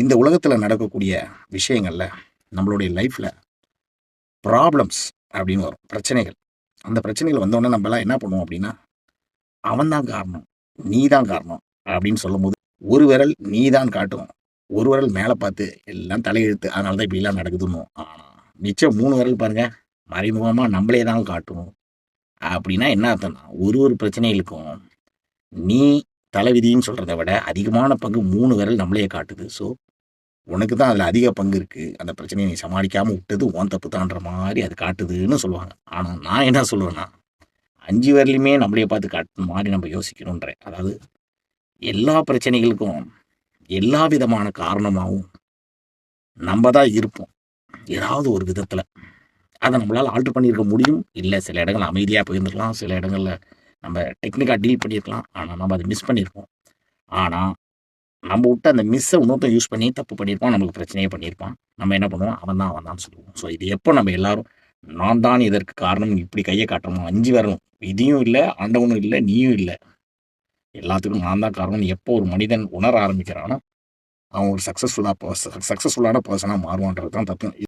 இந்த உலகத்தில் நடக்கக்கூடிய விஷயங்கள்ல நம்மளுடைய லைஃப்பில் ப்ராப்ளம்ஸ் அப்படின்னு வரும், பிரச்சனைகள். அந்த பிரச்சனைகள் வந்தோடனே நம்மலாம் என்ன பண்ணுவோம் அப்படின்னா, அவன் தான் காரணம், நீ தான் காரணம் அப்படின்னு சொல்லும்போது ஒரு விரல் நீ தான் காட்டும், ஒரு விரல் மேலே பார்த்து எல்லாம் தலையெழுத்து, அதனால தான் இப்படிலாம் நடக்குதுன்னு. ஆனால் மிச்சம் 3 விரல் பாருங்க, மறைமுகமாக நம்மளே தான் காட்டும். அப்படின்னா என்ன அர்த்தம்னா, ஒரு ஒரு பிரச்சனைகளுக்கும் நீ தலைவிதின்னு சொல்கிறத விட அதிகமான பங்கு 3 விரல் நம்மளையே காட்டுது. ஸோ உனக்கு தான் அதில் அதிக பங்கு இருக்குது, அந்த பிரச்சனையை நீ சமாளிக்காமல் விட்டது உன் தப்பு தான்ற மாதிரி அது காட்டுதுன்னு சொல்லுவாங்க. ஆனால் நான் என்ன சொல்லுவேன்னா, 5 விரலையுமே நம்மளையே பார்த்து காட்டுற மாதிரி நம்ம யோசிக்கணுன்றேன். அதாவது எல்லா பிரச்சனைகளுக்கும் எல்லா விதமான காரணமாகவும் நம்ம தான் இருப்போம், ஏதாவது ஒரு விதத்தில். அதை நம்மளால் ஆல்ட்ரு பண்ணியிருக்க முடியும், இல்லை சில இடங்கள் அமைதியாக போயிருந்துருக்கலாம், சில இடங்களில் நம்ம டெக்னிக்காக டீல் பண்ணியிருக்கலாம், ஆனால் நம்ம அதை மிஸ் பண்ணியிருப்போம். ஆனால் நம்ம விட்ட அந்த மிஸ்ஸை இன்னொருத்தன் யூஸ் பண்ணி தப்பு பண்ணியிருப்பான், நமக்கு பிரச்சனையே பண்ணியிருப்பான். நம்ம என்ன பண்ணுவோம், அவன் தான் சொல்லுவோம். ஸோ இது எப்போ நம்ம எல்லாரும் நான் தான் இதற்கு காரணம் இப்படி கையை காட்டணும், 5 வரணும், விதியும் இல்லை, ஆண்டவனும் இல்லை, நீயும் இல்லை, எல்லாத்துக்கும் நான் தான் காரணம்னு எப்போ ஒரு மனிதன் உணர ஆரம்பிக்கிறானோ அவன் ஒரு சக்ஸஸ்ஃபுல்லான பர்சனாக மாறுவான்றது தான் தத்துவம்.